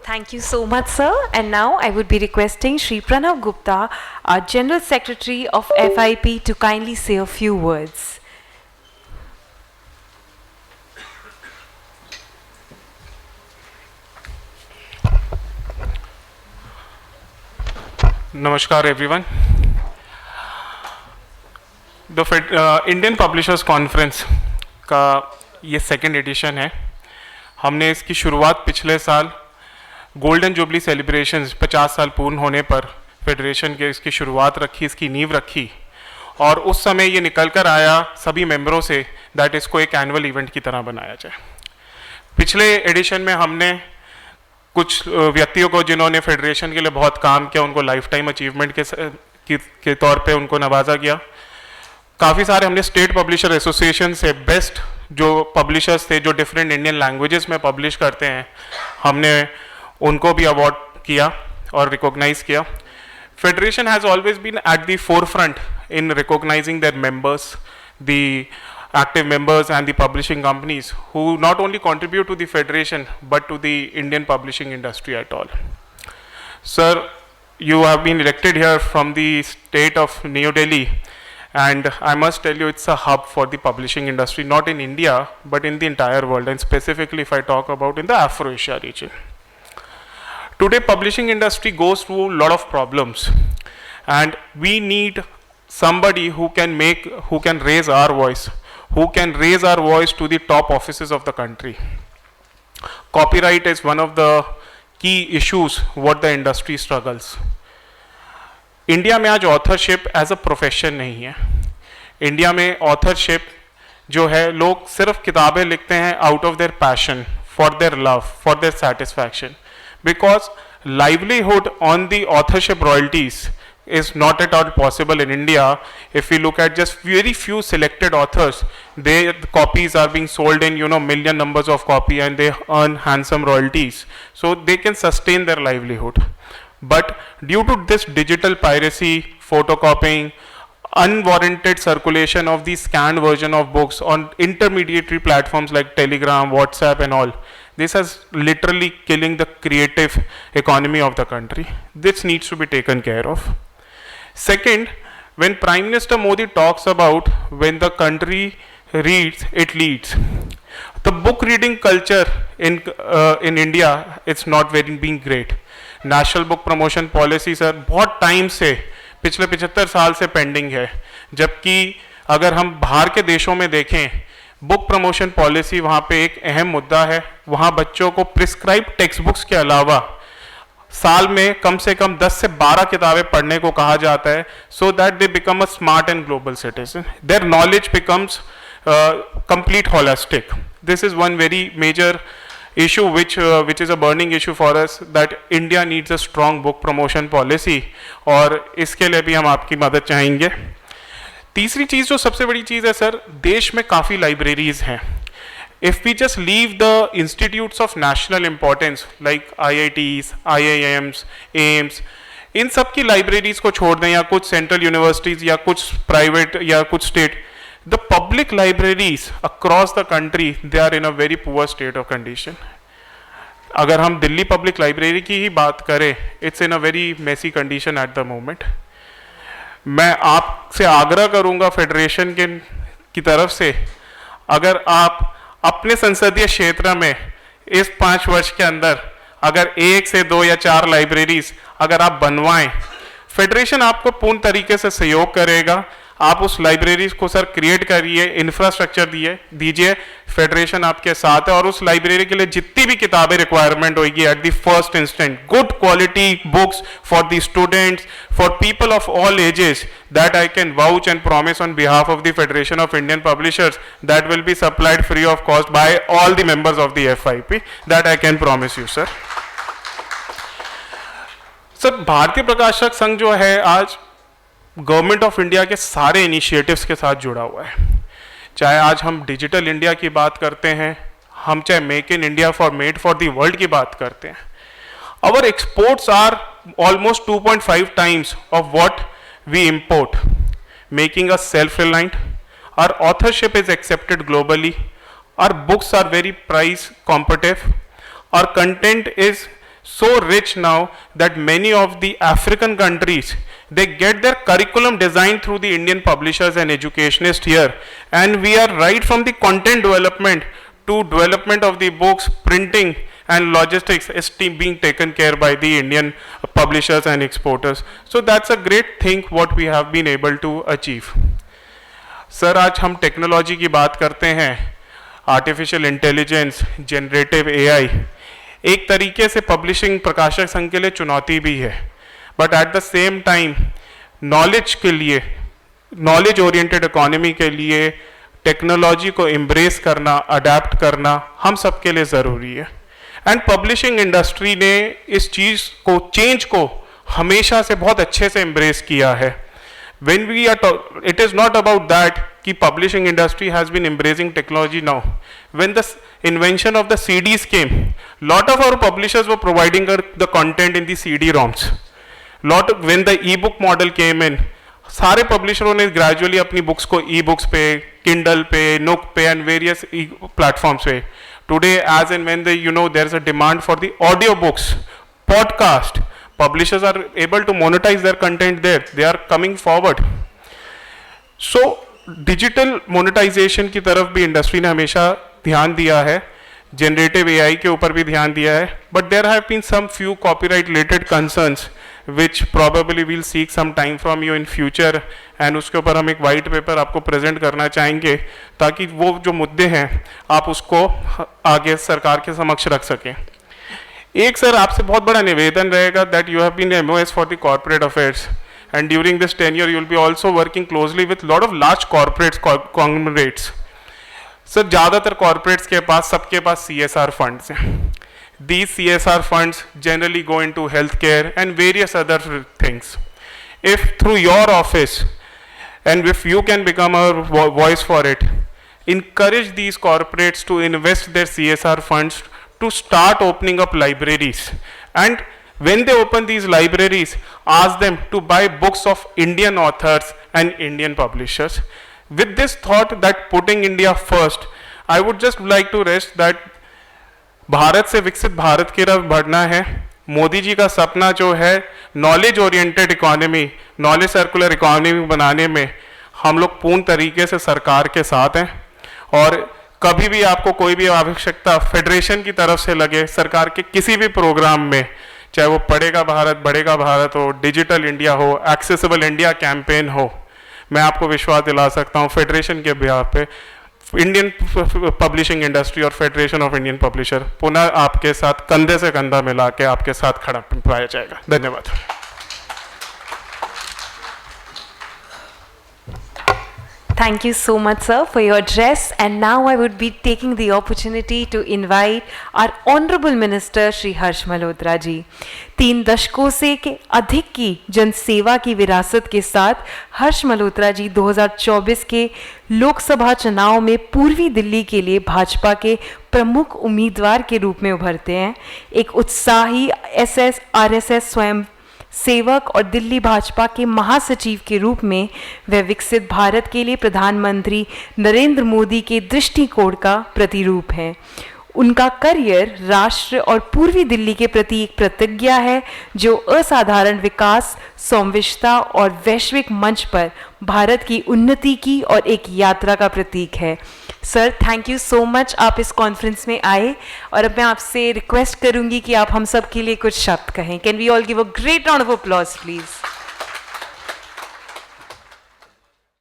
Thank you so much, sir. And now I would be requesting Shri Pranav Gupta, our General Secretary of FIP, to kindly say a few words. Namaskar everyone. The Indian publishers conference का ये second edition है. हमने इसकी शुरुआत पिछले साल golden jubilee celebrations 50 साल पूर्ण होने पर फेडरेशन के इसकी शुरुआत रखी, इसकी नींव रखी, और उस समय ये निकल कर आया सभी मेंबरों से दैट इसको एक एनुअल इवेंट की तरह बनाया जाए. पिछले एडिशन में हमने कुछ व्यक्तियों को जिन्होंने फेडरेशन के लिए बहुत काम किया उनको लाइफ टाइम अचीवमेंट के तौर पे उनको नवाजा गया. काफ़ी सारे हमने स्टेट पब्लिशर एसोसिएशन से बेस्ट जो पब्लिशर्स थे जो डिफरेंट इंडियन लैंग्वेजेस में पब्लिश करते हैं, हमने उनको भी अवार्ड किया और रिकॉग्नाइज किया. Federation has always been at the forefront in recognising their members, the active members and the publishing companies who not only contribute to the federation but to the Indian publishing industry at all. Sir, you have been elected here from the state of New Delhi, and I must tell you it's a hub for the publishing industry, not in India but in the entire world, and specifically if I talk about in the Afro-Asia region. Today publishing industry goes through a lot of problems, and we need somebody who can raise our voice, who can raise our voice to the top offices of the country. Copyright is one of the key issues what the industry struggles. India में आज authorship as a profession नहीं है. India में authorship जो है, लोग सिर्फ किताबें लिखते हैं out of their passion, for their love, for their satisfaction, because livelihood on the authorship royalties is not at all possible in India. If we look at just very few selected authors, their copies are being sold in million numbers of copy and they earn handsome royalties, so they can sustain their livelihood. But due to this digital piracy, photocopying, unwarranted circulation of the scanned version of books on intermediary platforms like Telegram, WhatsApp and all, this has literally killing the creative economy of the country. This needs to be taken care of. Second, when Prime Minister Modi talks about when the country reads, it leads. The book reading culture in India, it's not very being great. National Book Promotion Policy sir बहुत time से, पिछले 75 साल से pending है. जबकि अगर हम बाहर के देशों में देखें, बुक प्रमोशन पॉलिसी वहाँ पे एक अहम मुद्दा है. वहाँ बच्चों को प्रिस्क्राइब टेक्स्ट बुक्स के अलावा साल में कम से कम 10 से 12 किताबें पढ़ने को कहा जाता है, so that they become a smart and global citizen. Their knowledge becomes complete holistic. This is one very major issue which is a burning issue for us, that India needs a strong book promotion policy, और इसके लिए भी हम आपकी मदद चाहेंगे. तीसरी चीज़ जो सबसे बड़ी चीज़ है सर, देश में काफ़ी लाइब्रेरीज हैं. If we just leave the institutes of national importance like IITs, IIMs, AIMS, इन सब की लाइब्रेरीज को छोड़ दें, या कुछ सेंट्रल यूनिवर्सिटीज़ या कुछ प्राइवेट या कुछ state, the public libraries across the country, they are in a very poor state of condition. अगर हम दिल्ली पब्लिक लाइब्रेरी की ही बात करें, it's in a very messy condition at the moment. मैं आपसे आग्रह करूंगा फेडरेशन की तरफ से, अगर आप अपने संसदीय क्षेत्र में इस 5 वर्ष के अंदर अगर 1 से 2 या 4 लाइब्रेरीज अगर आप बनवाएं, फेडरेशन आपको पूर्ण तरीके से सहयोग करेगा. आप उस लाइब्रेरीज को सर क्रिएट करिए, इंफ्रास्ट्रक्चर दीजिए, फेडरेशन आपके साथ है. और उस लाइब्रेरी के लिए जितनी भी किताबें रिक्वायरमेंट होगी at the first instant, good quality books for the students, for people of all ages, that I can vouch and promise on behalf of the federation of Indian publishers, that will be supplied free of cost by all the members of the FIP. That I can promise you sir. Sir, भारतीय प्रकाशक संघ जो है आज government of India के सारे initiatives के साथ जुड़ा हुआ है. चाहे आज हम डिजिटल इंडिया की बात करते हैं, हम चाहे make in India for made for the world की बात करते हैं, our exports are almost 2.5 times of what we import, making us self-reliant. Our authorship is accepted globally. Our books are very price competitive. Our content is so rich now that many of the African countries, they get their curriculum designed through the Indian publishers and educationists here, and we are right from the content development to development of the books, printing and logistics is being taken care by the Indian publishers and exporters. So that's a great thing what we have been able to achieve. Sir, आज हम technology की बात करते हैं, artificial intelligence, generative AI, एक तरीके से publishing प्रकाशक संघ के लिए चुनौती भी है, but at the same time knowledge के लिए, नॉलेज ओरिएंटेड इकोनॉमी के लिए टेक्नोलॉजी को एम्ब्रेस करना, अडेप्ट करना हम सबके लिए ज़रूरी है। एंड पब्लिशिंग इंडस्ट्री ने इस चीज़ को, चेंज को हमेशा से बहुत अच्छे से एम्ब्रेस किया है। When we are it is not about that कि publishing industry has been embracing technology now. When the invention of the CDs came, lot of our publishers were providing the content in the CD-ROMs. When the e-book model came in, सारे पब्लिशरों ने gradually अपनी books को e-books पे, Kindle पे, Nook पे and various platforms पे. Today age and when there is a demand for the audio books, podcast, publishers are able to monetize their content there. They are coming forward. So digital monetization की तरफ भी industry ने हमेशा ध्यान दिया है, generative AI के ऊपर भी ध्यान दिया है, but there have been some few copyright related concerns which probably we'll seek some time from you in future, and उसके ऊपर हम एक वाइट पेपर आपको प्रेजेंट करना चाहेंगे ताकि वो जो मुद्दे हैं आप उसको आगे सरकार के समक्ष रख सकें। एक सर आपसे बहुत बड़ा निवेदन रहेगा that you have been MOS for the corporate affairs, and during this tenure you will be also working closely with lot of large corporates, conglomerates. Sir ज़्यादातर कॉर्पोरेट्स के पास, सबके पास CSR फंड्स हैं। These CSR funds generally go into healthcare and various other things. If through your office, and if you can become a voice for it, encourage these corporates to invest their CSR funds to start opening up libraries. And when they open these libraries, ask them to buy books of Indian authors and Indian publishers. With this thought that putting India first, I would just like to rest that Bharat से विकसित भारत की तरफ बढ़ना है। मोदी जी का सपना जो है knowledge oriented economy, knowledge circular economy बनाने में हम लोग पूर्ण तरीके से सरकार के साथ हैं, और कभी भी आपको कोई भी आवश्यकता फेडरेशन की तरफ से लगे, सरकार के किसी भी प्रोग्राम में, चाहे वो पढ़ेगा भारत, बढ़ेगा भारत हो, डिजिटल इंडिया हो, एक्सेसिबल इंडिया कैंपेन हो, मैं आपको विश्वास दिला सकता हूँ फेडरेशन के बिहाफ पे इंडियन पब्लिशिंग इंडस्ट्री और फेडरेशन ऑफ इंडियन पब्लिशर पुनः आपके साथ कंधे से कंधा मिला के आपके साथ खड़ा पाया जाएगा। धन्यवाद। Thank you so much, sir, for your address. And now I would be taking the opportunity to invite our Honorable Minister Shri Harsh Malhotra ji. 3 दशकों से के अधिक की जनसेवा की विरासत के साथ हर्ष मल्होत्रा जी 2024 के लोकसभा चुनाव में पूर्वी दिल्ली के लिए भाजपा के प्रमुख उम्मीदवार के रूप में उभरते हैं। एक उत्साही RSS स्वयं सेवक और दिल्ली भाजपा के महासचिव के रूप में वे विकसित भारत के लिए प्रधानमंत्री नरेंद्र मोदी के दृष्टिकोण का प्रतिरूप है। उनका करियर राष्ट्र और पूर्वी दिल्ली के प्रति एक प्रतिज्ञा है जो असाधारण विकास, समावेशिता और वैश्विक मंच पर भारत की उन्नति की और एक यात्रा का प्रतीक है। Sir, thank you so much, आप इस कॉन्फ्रेंस में आए, और अब मैं आपसे रिक्वेस्ट करूंगी कि आप हम सब के लिए कुछ शब्द कहें। Can we all give a great round of applause please.